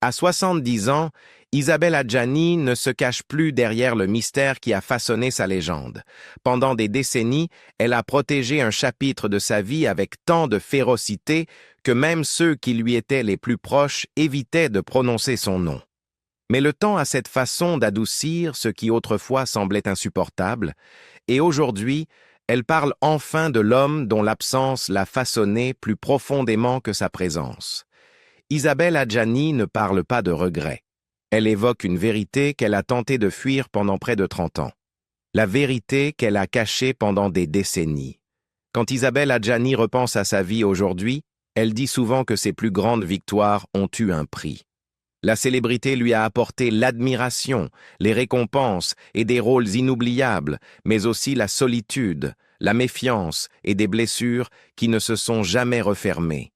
À 70 ans, Isabelle Adjani ne se cache plus derrière le mystère qui a façonné sa légende. Pendant des décennies, elle a protégé un chapitre de sa vie avec tant de férocité que même ceux qui lui étaient les plus proches évitaient de prononcer son nom. Mais le temps a cette façon d'adoucir ce qui autrefois semblait insupportable, et aujourd'hui, elle parle enfin de l'homme dont l'absence l'a façonné plus profondément que sa présence. Isabelle Adjani ne parle pas de regret. Elle évoque une vérité qu'elle a tenté de fuir pendant près de 30 ans. La vérité qu'elle a cachée pendant des décennies. Quand Isabelle Adjani repense à sa vie aujourd'hui, elle dit souvent que ses plus grandes victoires ont eu un prix. La célébrité lui a apporté l'admiration, les récompenses et des rôles inoubliables, mais aussi la solitude, la méfiance et des blessures qui ne se sont jamais refermées.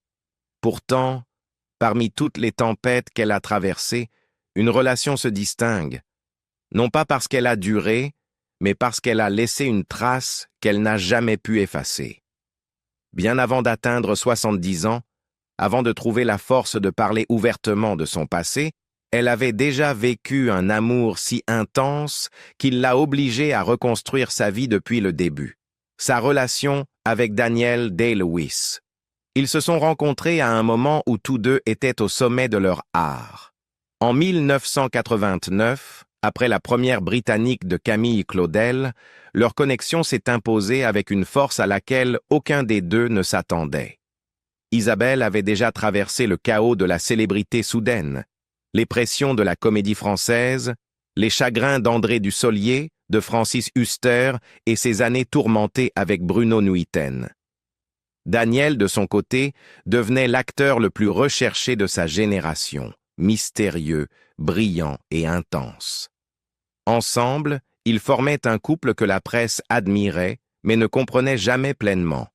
Pourtant, parmi toutes les tempêtes qu'elle a traversées, une relation se distingue, non pas parce qu'elle a duré, mais parce qu'elle a laissé une trace qu'elle n'a jamais pu effacer. Bien avant d'atteindre 70 ans, avant de trouver la force de parler ouvertement de son passé, elle avait déjà vécu un amour si intense qu'il l'a obligée à reconstruire sa vie depuis le début. Sa relation avec Daniel Day-Lewis. Ils se sont rencontrés à un moment où tous deux étaient au sommet de leur art. En 1989, après la première britannique de Camille Claudel, leur connexion s'est imposée avec une force à laquelle aucun des deux ne s'attendait. Isabelle avait déjà traversé le chaos de la célébrité soudaine, les pressions de la comédie française, les chagrins d'André Dussolier, de Francis Huster et ses années tourmentées avec Bruno Nuiten. Daniel, de son côté, devenait l'acteur le plus recherché de sa génération, mystérieux, brillant et intense. Ensemble, ils formaient un couple que la presse admirait, mais ne comprenait jamais pleinement.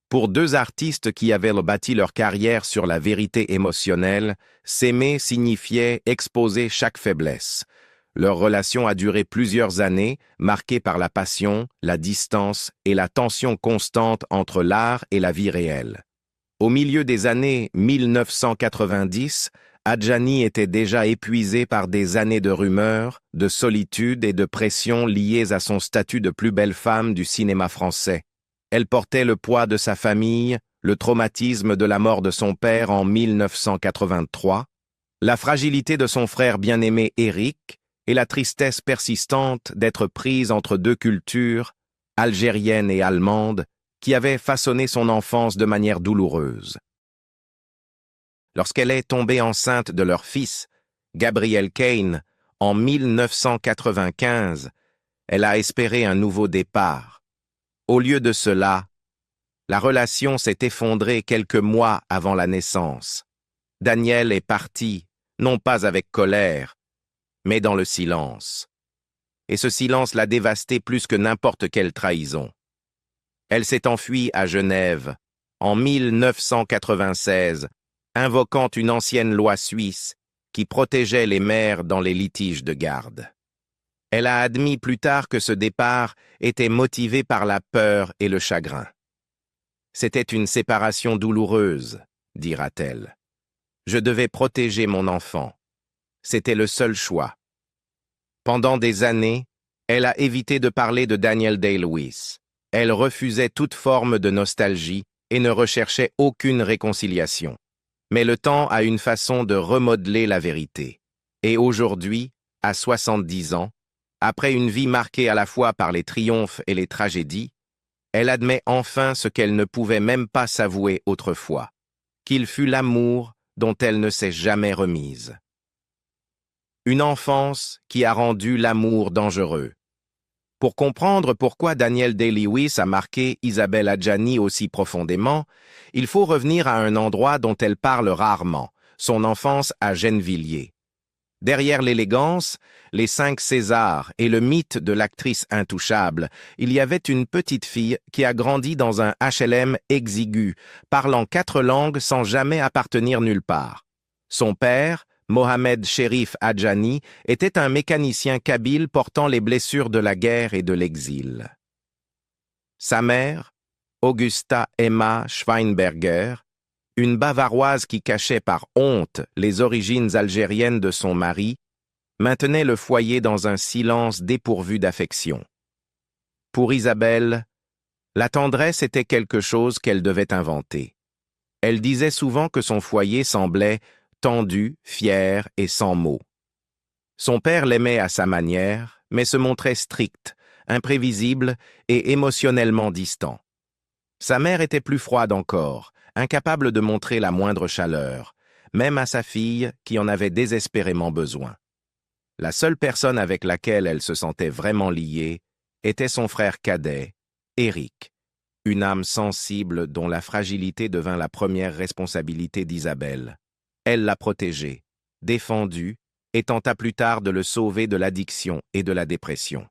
Pour deux artistes qui avaient bâti leur carrière sur la vérité émotionnelle, s'aimer signifiait exposer chaque faiblesse. Leur relation a duré plusieurs années, marquée par la passion, la distance et la tension constante entre l'art et la vie réelle. Au milieu des années 1990, Adjani était déjà épuisée par des années de rumeurs, de solitude et de pression liées à son statut de plus belle femme du cinéma français. Elle portait le poids de sa famille, le traumatisme de la mort de son père en 1983, la fragilité de son frère bien-aimé Éric et la tristesse persistante d'être prise entre deux cultures, algérienne et allemande, qui avaient façonné son enfance de manière douloureuse. Lorsqu'elle est tombée enceinte de leur fils, Gabriel Kane, en 1995, elle a espéré un nouveau départ. Au lieu de cela, la relation s'est effondrée quelques mois avant la naissance. Daniel est parti, non pas avec colère, mais dans le silence. Et ce silence l'a dévastée plus que n'importe quelle trahison. Elle s'est enfuie à Genève, en 1996, invoquant une ancienne loi suisse qui protégeait les mères dans les litiges de garde. Elle a admis plus tard que ce départ était motivé par la peur et le chagrin. C'était une séparation douloureuse, dira-t-elle. Je devais protéger mon enfant. C'était le seul choix. Pendant des années, elle a évité de parler de Daniel Day-Lewis. Elle refusait toute forme de nostalgie et ne recherchait aucune réconciliation. Mais le temps a une façon de remodeler la vérité. Et aujourd'hui, à 70 ans, après une vie marquée à la fois par les triomphes et les tragédies, elle admet enfin ce qu'elle ne pouvait même pas s'avouer autrefois, qu'il fut l'amour dont elle ne s'est jamais remise. Une enfance qui a rendu l'amour dangereux. Pour comprendre pourquoi Daniel Day-Lewis a marqué Isabelle Adjani aussi profondément, il faut revenir à un endroit dont elle parle rarement, son enfance à Gennevilliers. Derrière l'élégance, les 5 Césars et le mythe de l'actrice intouchable, il y avait une petite fille qui a grandi dans un HLM exigu, parlant 4 langues sans jamais appartenir nulle part. Son père, Mohamed Cherif Adjani, était un mécanicien kabyle portant les blessures de la guerre et de l'exil. Sa mère, Augusta Emma Schweinberger, Une Bavaroise qui cachait par honte les origines algériennes de son mari, maintenait le foyer dans un silence dépourvu d'affection. Pour Isabelle, la tendresse était quelque chose qu'elle devait inventer. Elle disait souvent que son foyer semblait tendu, fier et sans mots. Son père l'aimait à sa manière, mais se montrait strict, imprévisible et émotionnellement distant. Sa mère était plus froide encore, incapable de montrer la moindre chaleur, même à sa fille qui en avait désespérément besoin. La seule personne avec laquelle elle se sentait vraiment liée était son frère cadet, Éric, une âme sensible dont la fragilité devint la première responsabilité d'Isabelle. Elle l'a protégé, défendu, et tenta plus tard de le sauver de l'addiction et de la dépression.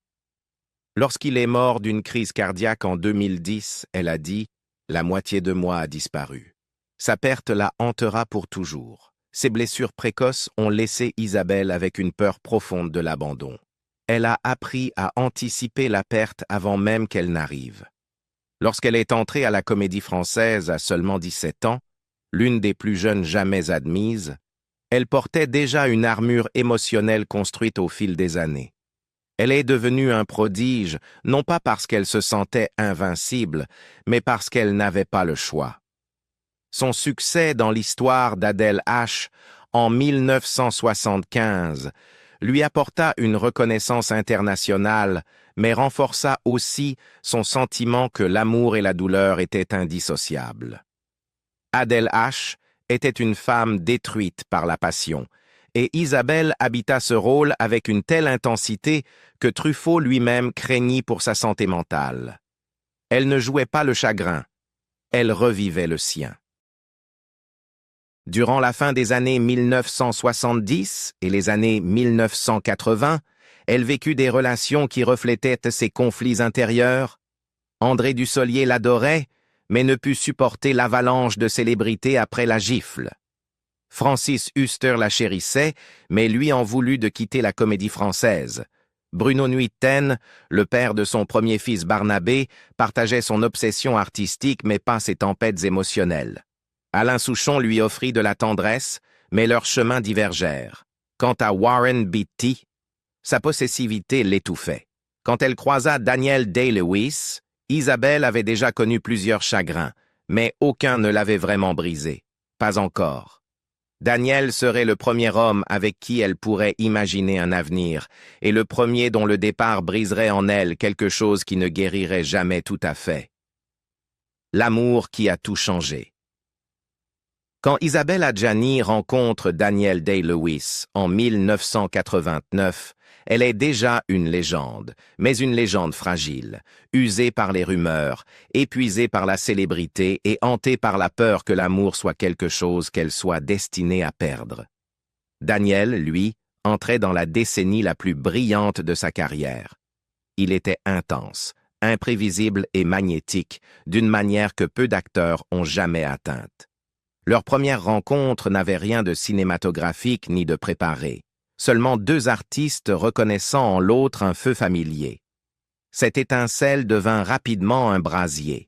Lorsqu'il est mort d'une crise cardiaque en 2010, elle a dit « La moitié de moi a disparu ». Sa perte la hantera pour toujours. Ses blessures précoces ont laissé Isabelle avec une peur profonde de l'abandon. Elle a appris à anticiper la perte avant même qu'elle n'arrive. Lorsqu'elle est entrée à la Comédie-Française à seulement 17 ans, l'une des plus jeunes jamais admises, elle portait déjà une armure émotionnelle construite au fil des années. Elle est devenue un prodige, non pas parce qu'elle se sentait invincible, mais parce qu'elle n'avait pas le choix. Son succès dans l'histoire d'Adèle H. en 1975 lui apporta une reconnaissance internationale, mais renforça aussi son sentiment que l'amour et la douleur étaient indissociables. Adèle H. était une femme détruite par la passion, et Isabelle habita ce rôle avec une telle intensité que Truffaut lui-même craignit pour sa santé mentale. Elle ne jouait pas le chagrin, elle revivait le sien. Durant la fin des années 1970 et les années 1980, elle vécut des relations qui reflétaient ses conflits intérieurs. André Dussolier l'adorait, mais ne put supporter l'avalanche de célébrités après la gifle. Francis Huster la chérissait, mais lui en voulut de quitter la Comédie-Française. Bruno Nuiten, le père de son premier fils Barnabé, partageait son obsession artistique mais pas ses tempêtes émotionnelles. Alain Souchon lui offrit de la tendresse, mais leurs chemins divergèrent. Quant à Warren Beatty, sa possessivité l'étouffait. Quand elle croisa Daniel Day-Lewis, Isabelle avait déjà connu plusieurs chagrins, mais aucun ne l'avait vraiment brisé. Pas encore. Daniel serait le premier homme avec qui elle pourrait imaginer un avenir, et le premier dont le départ briserait en elle quelque chose qui ne guérirait jamais tout à fait. L'amour qui a tout changé. Quand Isabelle Adjani rencontre Daniel Day-Lewis en 1989, elle est déjà une légende, mais une légende fragile, usée par les rumeurs, épuisée par la célébrité et hantée par la peur que l'amour soit quelque chose qu'elle soit destinée à perdre. Daniel, lui, entrait dans la décennie la plus brillante de sa carrière. Il était intense, imprévisible et magnétique, d'une manière que peu d'acteurs ont jamais atteinte. Leur première rencontre n'avait rien de cinématographique ni de préparé, seulement deux artistes reconnaissant en l'autre un feu familier. Cette étincelle devint rapidement un brasier.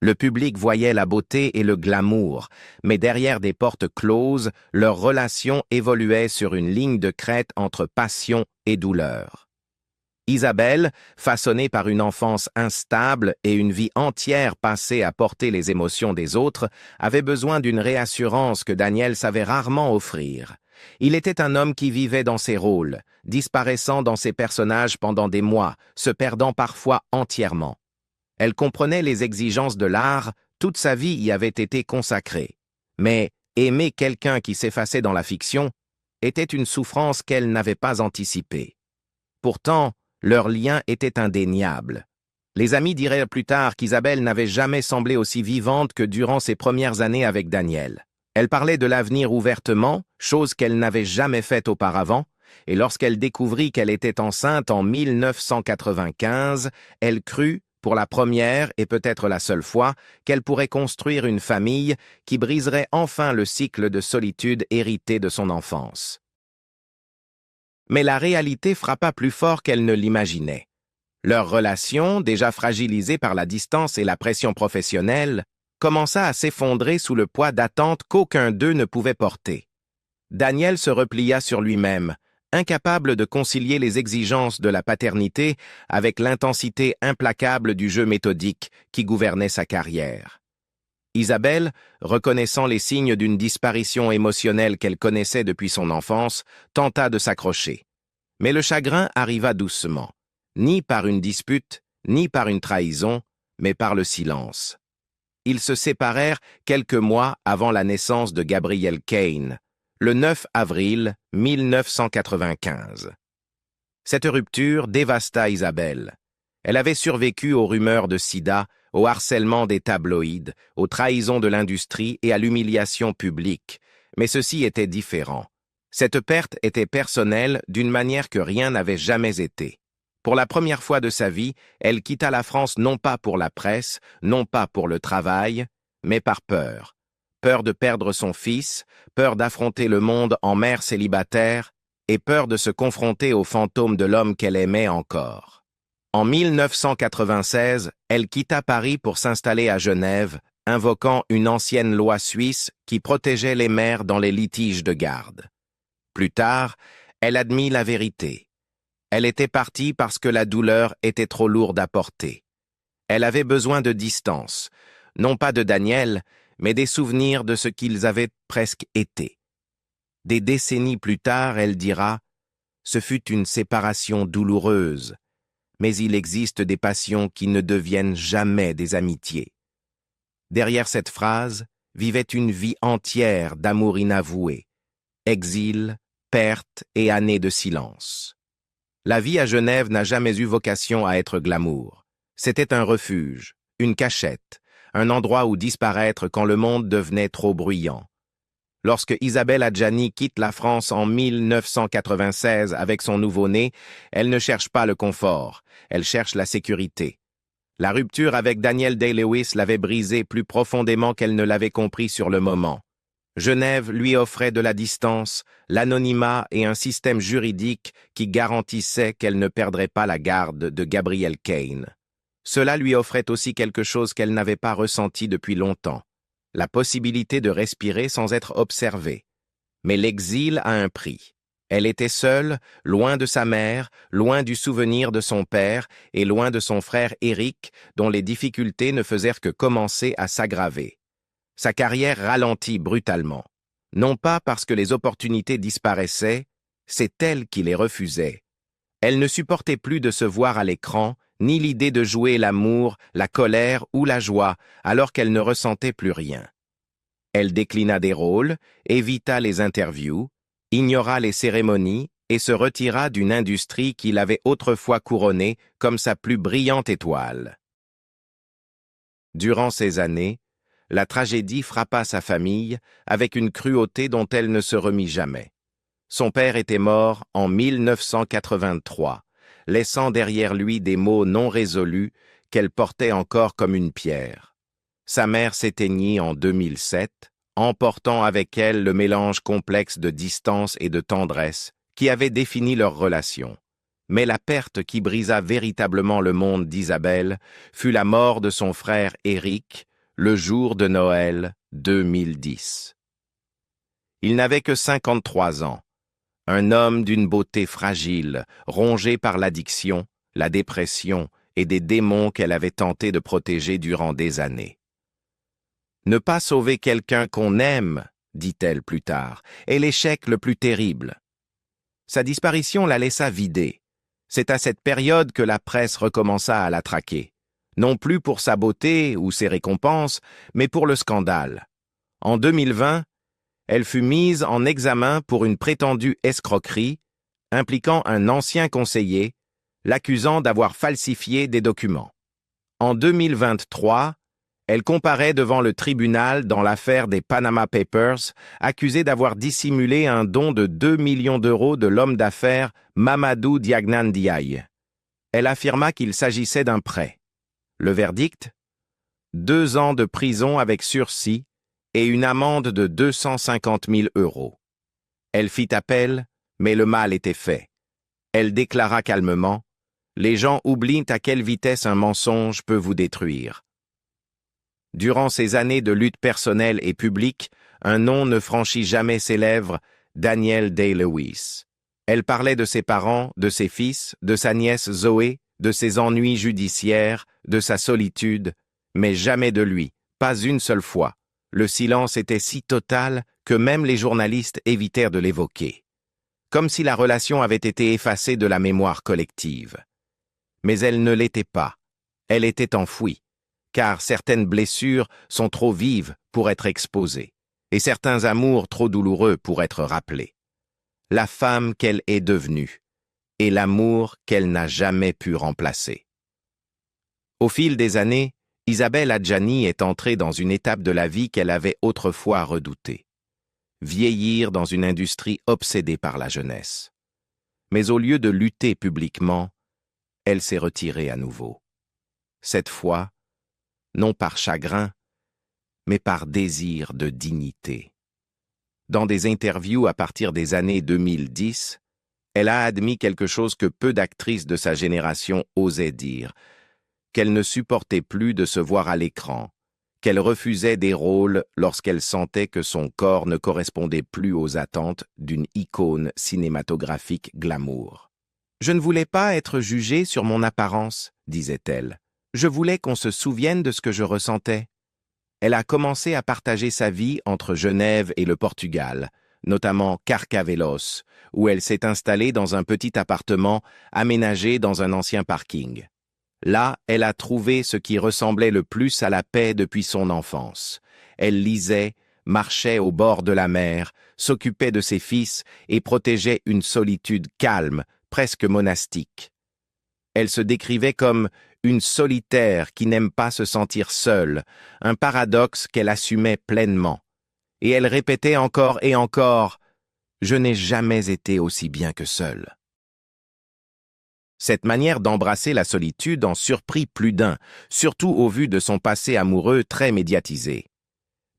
Le public voyait la beauté et le glamour, mais derrière des portes closes, leur relation évoluait sur une ligne de crête entre passion et douleur. Isabelle, façonnée par une enfance instable et une vie entière passée à porter les émotions des autres, avait besoin d'une réassurance que Daniel savait rarement offrir. Il était un homme qui vivait dans ses rôles, disparaissant dans ses personnages pendant des mois, se perdant parfois entièrement. Elle comprenait les exigences de l'art, toute sa vie y avait été consacrée. Mais aimer quelqu'un qui s'effaçait dans la fiction était une souffrance qu'elle n'avait pas anticipée. Pourtant, leur lien était indéniable. Les amis diraient plus tard qu'Isabelle n'avait jamais semblé aussi vivante que durant ses premières années avec Daniel. Elle parlait de l'avenir ouvertement, chose qu'elle n'avait jamais faite auparavant, et lorsqu'elle découvrit qu'elle était enceinte en 1995, elle crut, pour la première et peut-être la seule fois, qu'elle pourrait construire une famille qui briserait enfin le cycle de solitude hérité de son enfance. Mais la réalité frappa plus fort qu'elle ne l'imaginait. Leur relation, déjà fragilisée par la distance et la pression professionnelle, commença à s'effondrer sous le poids d'attentes qu'aucun d'eux ne pouvait porter. Daniel se replia sur lui-même, incapable de concilier les exigences de la paternité avec l'intensité implacable du jeu méthodique qui gouvernait sa carrière. Isabelle, reconnaissant les signes d'une disparition émotionnelle qu'elle connaissait depuis son enfance, tenta de s'accrocher. Mais le chagrin arriva doucement, ni par une dispute, ni par une trahison, mais par le silence. Ils se séparèrent quelques mois avant la naissance de Gabriel Kane, le 9 avril 1995. Cette rupture dévasta Isabelle. Elle avait survécu aux rumeurs de sida, au harcèlement des tabloïds, aux trahisons de l'industrie et à l'humiliation publique, mais ceci était différent. Cette perte était personnelle d'une manière que rien n'avait jamais été. Pour la première fois de sa vie, elle quitta la France non pas pour la presse, non pas pour le travail, mais par peur. Peur de perdre son fils, peur d'affronter le monde en mère célibataire et peur de se confronter au fantôme de l'homme qu'elle aimait encore. En 1996, elle quitta Paris pour s'installer à Genève, invoquant une ancienne loi suisse qui protégeait les mères dans les litiges de garde. Plus tard, elle admit la vérité. Elle était partie parce que la douleur était trop lourde à porter. Elle avait besoin de distance, non pas de Daniel, mais des souvenirs de ce qu'ils avaient presque été. Des décennies plus tard, elle dira « Ce fut une séparation douloureuse, mais il existe des passions qui ne deviennent jamais des amitiés. » Derrière cette phrase vivait une vie entière d'amour inavoué, exil, perte et années de silence. La vie à Genève n'a jamais eu vocation à être glamour. C'était un refuge, une cachette, un endroit où disparaître quand le monde devenait trop bruyant. Lorsque Isabelle Adjani quitte la France en 1996 avec son nouveau-né, elle ne cherche pas le confort, elle cherche la sécurité. La rupture avec Daniel Day-Lewis l'avait brisée plus profondément qu'elle ne l'avait compris sur le moment. Genève lui offrait de la distance, l'anonymat et un système juridique qui garantissait qu'elle ne perdrait pas la garde de Gabriel Kane. Cela lui offrait aussi quelque chose qu'elle n'avait pas ressenti depuis longtemps, la possibilité de respirer sans être observée. Mais l'exil a un prix. Elle était seule, loin de sa mère, loin du souvenir de son père et loin de son frère Éric, dont les difficultés ne faisaient que commencer à s'aggraver. Sa carrière ralentit brutalement. Non pas parce que les opportunités disparaissaient, c'est elle qui les refusait. Elle ne supportait plus de se voir à l'écran, ni l'idée de jouer l'amour, la colère ou la joie, alors qu'elle ne ressentait plus rien. Elle déclina des rôles, évita les interviews, ignora les cérémonies et se retira d'une industrie qui l'avait autrefois couronnée comme sa plus brillante étoile. Durant ces années, la tragédie frappa sa famille avec une cruauté dont elle ne se remit jamais. Son père était mort en 1983, laissant derrière lui des maux non résolus qu'elle portait encore comme une pierre. Sa mère s'éteignit en 2007, emportant avec elle le mélange complexe de distance et de tendresse qui avait défini leur relation. Mais la perte qui brisa véritablement le monde d'Isabelle fut la mort de son frère Éric, le jour de Noël 2010. Il n'avait que 53 ans, un homme d'une beauté fragile, rongé par l'addiction, la dépression et des démons qu'elle avait tenté de protéger durant des années. Ne pas sauver quelqu'un qu'on aime, dit-elle plus tard, est l'échec le plus terrible. Sa disparition la laissa vidée. C'est à cette période que la presse recommença à la traquer. Non plus pour sa beauté ou ses récompenses, mais pour le scandale. En 2020, elle fut mise en examen pour une prétendue escroquerie impliquant un ancien conseiller, l'accusant d'avoir falsifié des documents. En 2023, elle comparaît devant le tribunal dans l'affaire des Panama Papers, accusée d'avoir dissimulé un don de 2 millions d'euros de l'homme d'affaires Mamadou Diagnan Ndiaye. Elle affirma qu'il s'agissait d'un prêt. Le verdict ? 2 ans de prison avec sursis et une amende de 250 000 euros. Elle fit appel, mais le mal était fait. Elle déclara calmement « Les gens oublient à quelle vitesse un mensonge peut vous détruire. » Durant ces années de lutte personnelle et publique, un nom ne franchit jamais ses lèvres, Danielle Day-Lewis. Elle parlait de ses parents, de ses fils, de sa nièce Zoé, de ses ennuis judiciaires, de sa solitude, mais jamais de lui, pas une seule fois. Le silence était si total que même les journalistes évitèrent de l'évoquer. Comme si la relation avait été effacée de la mémoire collective. Mais elle ne l'était pas. Elle était enfouie, car certaines blessures sont trop vives pour être exposées, et certains amours trop douloureux pour être rappelés. La femme qu'elle est devenue, et l'amour qu'elle n'a jamais pu remplacer. Au fil des années, Isabelle Adjani est entrée dans une étape de la vie qu'elle avait autrefois redoutée. Vieillir dans une industrie obsédée par la jeunesse. Mais au lieu de lutter publiquement, elle s'est retirée à nouveau. Cette fois, non par chagrin, mais par désir de dignité. Dans des interviews à partir des années 2010, elle a admis quelque chose que peu d'actrices de sa génération osaient dire, qu'elle ne supportait plus de se voir à l'écran, qu'elle refusait des rôles lorsqu'elle sentait que son corps ne correspondait plus aux attentes d'une icône cinématographique glamour. « Je ne voulais pas être jugée sur mon apparence, disait-elle. Je voulais qu'on se souvienne de ce que je ressentais. » Elle a commencé à partager sa vie entre Genève et le Portugal, notamment Carcavelos, où elle s'est installée dans un petit appartement aménagé dans un ancien parking. Là, elle a trouvé ce qui ressemblait le plus à la paix depuis son enfance. Elle lisait, marchait au bord de la mer, s'occupait de ses fils et protégeait une solitude calme, presque monastique. Elle se décrivait comme une solitaire qui n'aime pas se sentir seule, un paradoxe qu'elle assumait pleinement. Et elle répétait encore et encore « Je n'ai jamais été aussi bien que seule ». Cette manière d'embrasser la solitude en surprit plus d'un, surtout au vu de son passé amoureux très médiatisé.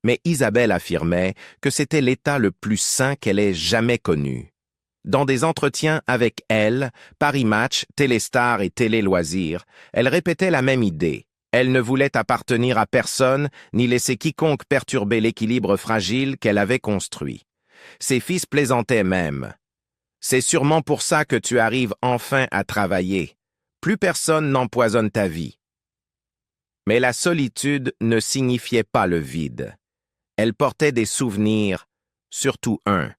Mais Isabelle affirmait que c'était l'état le plus sain qu'elle ait jamais connu. Dans des entretiens avec elle, Paris Match, Téléstar et Télé Loisirs, elle répétait la même idée. Elle ne voulait appartenir à personne, ni laisser quiconque perturber l'équilibre fragile qu'elle avait construit. Ses fils plaisantaient même. « C'est sûrement pour ça que tu arrives enfin à travailler. Plus personne n'empoisonne ta vie. » Mais la solitude ne signifiait pas le vide. Elle portait des souvenirs, surtout un.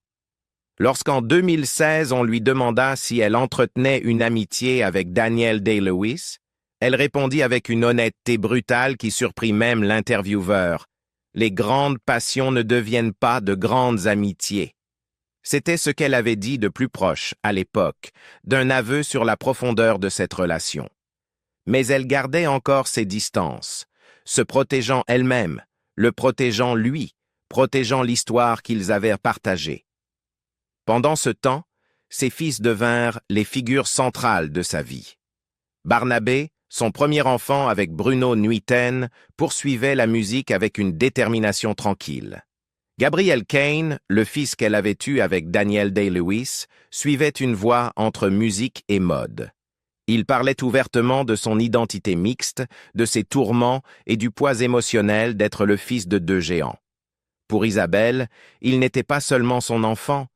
Lorsqu'en 2016, on lui demanda si elle entretenait une amitié avec Danielle Day-Lewis, elle répondit avec une honnêteté brutale qui surprit même l'intervieweur. « Les grandes passions ne deviennent pas de grandes amitiés. » C'était ce qu'elle avait dit de plus proche, à l'époque, d'un aveu sur la profondeur de cette relation. Mais elle gardait encore ses distances, se protégeant elle-même, le protégeant lui, protégeant l'histoire qu'ils avaient partagée. Pendant ce temps, ses fils devinrent les figures centrales de sa vie. Barnabé, son premier enfant avec Bruno Nuiten, poursuivait la musique avec une détermination tranquille. Gabriel Kane, le fils qu'elle avait eu avec Danielle Day-Lewis, suivait une voie entre musique et mode. Il parlait ouvertement de son identité mixte, de ses tourments et du poids émotionnel d'être le fils de deux géants. Pour Isabelle, il n'était pas seulement son enfant,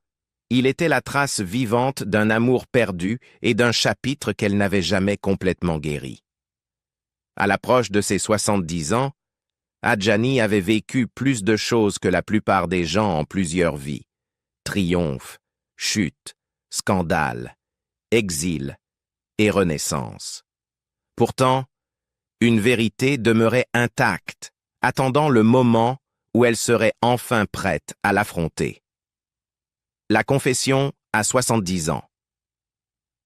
il était la trace vivante d'un amour perdu et d'un chapitre qu'elle n'avait jamais complètement guéri. À l'approche de ses 70 ans, Adjani avait vécu plus de choses que la plupart des gens en plusieurs vies. Triomphe, chute, scandale, exil et renaissance. Pourtant, une vérité demeurait intacte, attendant le moment où elle serait enfin prête à l'affronter. La confession à 70 ans.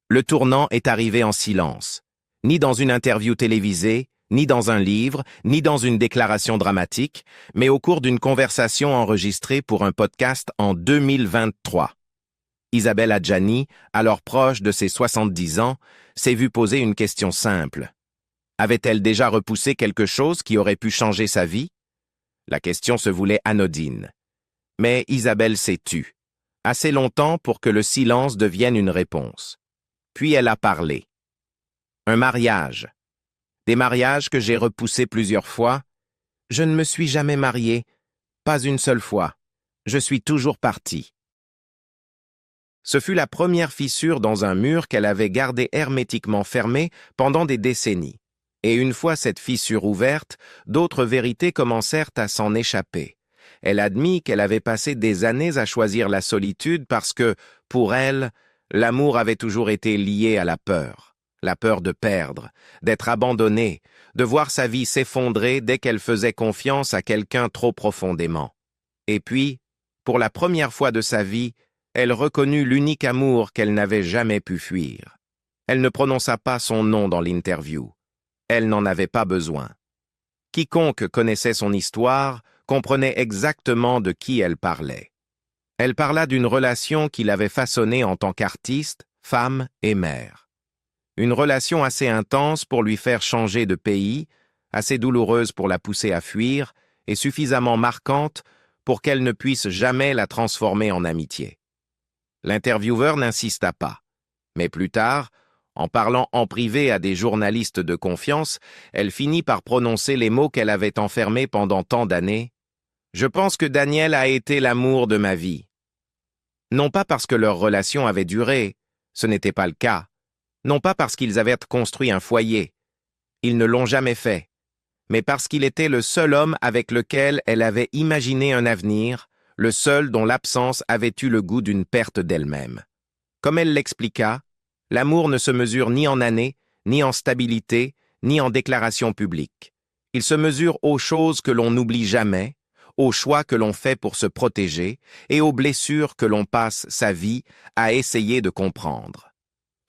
Le tournant est arrivé en silence, ni dans une interview télévisée, ni dans un livre, ni dans une déclaration dramatique, mais au cours d'une conversation enregistrée pour un podcast en 2023. Isabelle Adjani, alors proche de ses 70 ans, s'est vue poser une question simple. Avait-elle déjà repoussé quelque chose qui aurait pu changer sa vie? La question se voulait anodine. Mais Isabelle s'est tue, assez longtemps pour que le silence devienne une réponse. Puis elle a parlé. Un mariage. Des mariages que j'ai repoussés plusieurs fois, Je ne me suis jamais mariée, pas une seule fois. Je suis toujours partie. Ce fut la première fissure dans un mur qu'elle avait gardé hermétiquement fermé pendant des décennies. Et une fois cette fissure ouverte, d'autres vérités commencèrent à s'en échapper. Elle admit qu'elle avait passé des années à choisir la solitude parce que, pour elle, l'amour avait toujours été lié à la peur de perdre, d'être abandonnée, de voir sa vie s'effondrer dès qu'elle faisait confiance à quelqu'un trop profondément. Et puis, pour la première fois de sa vie, elle reconnut l'unique amour qu'elle n'avait jamais pu fuir. Elle ne prononça pas son nom dans l'interview. Elle n'en avait pas besoin. Quiconque connaissait son histoire comprenait exactement de qui elle parlait. Elle parla d'une relation qu'il avait façonnée en tant qu'artiste, femme et mère. Une relation assez intense pour lui faire changer de pays, assez douloureuse pour la pousser à fuir, et suffisamment marquante pour qu'elle ne puisse jamais la transformer en amitié. L'intervieweur n'insista pas, mais plus tard, en parlant en privé à des journalistes de confiance, elle finit par prononcer les mots qu'elle avait enfermés pendant tant d'années. « Je pense que Daniel a été l'amour de ma vie. » Non pas parce que leur relation avait duré, ce n'était pas le cas. Non pas parce qu'ils avaient construit un foyer. Ils ne l'ont jamais fait. Mais parce qu'il était le seul homme avec lequel elle avait imaginé un avenir, le seul dont l'absence avait eu le goût d'une perte d'elle-même. Comme elle l'expliqua, l'amour ne se mesure ni en années, ni en stabilité, ni en déclaration publique. Il se mesure aux choses que l'on n'oublie jamais, aux choix que l'on fait pour se protéger et aux blessures que l'on passe sa vie à essayer de comprendre.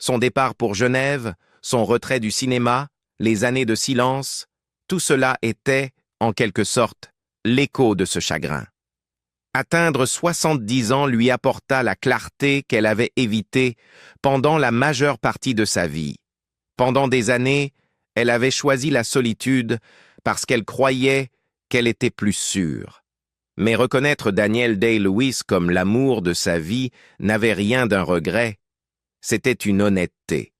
Son départ pour Genève, son retrait du cinéma, les années de silence, tout cela était, en quelque sorte, l'écho de ce chagrin. Atteindre 70 ans lui apporta la clarté qu'elle avait évitée pendant la majeure partie de sa vie. Pendant des années, elle avait choisi la solitude parce qu'elle croyait qu'elle était plus sûre. Mais reconnaître Daniel Day-Lewis comme l'amour de sa vie n'avait rien d'un regret. C'était une honnêteté.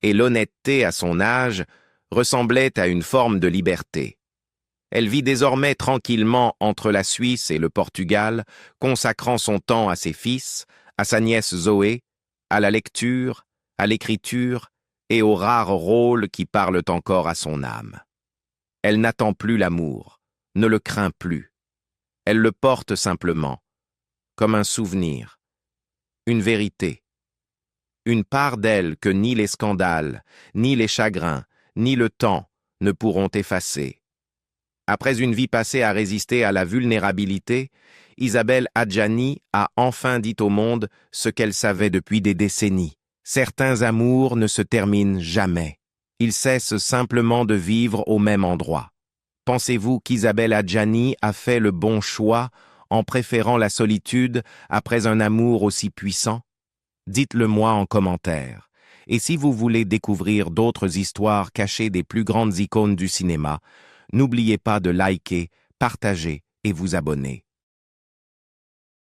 Et l'honnêteté, à son âge, ressemblait à une forme de liberté. Elle vit désormais tranquillement entre la Suisse et le Portugal, consacrant son temps à ses fils, à sa nièce Zoé, à la lecture, à l'écriture et aux rares rôles qui parlent encore à son âme. Elle n'attend plus l'amour, ne le craint plus. Elle le porte simplement, comme un souvenir, une vérité, une part d'elle que ni les scandales, ni les chagrins, ni le temps ne pourront effacer. Après une vie passée à résister à la vulnérabilité, Isabelle Adjani a enfin dit au monde ce qu'elle savait depuis des décennies. Certains amours ne se terminent jamais. Ils cessent simplement de vivre au même endroit. Pensez-vous qu'Isabelle Adjani a fait le bon choix en préférant la solitude après un amour aussi puissant? Dites-le moi en commentaire. Et si vous voulez découvrir d'autres histoires cachées des plus grandes icônes du cinéma, n'oubliez pas de liker, partager et vous abonner.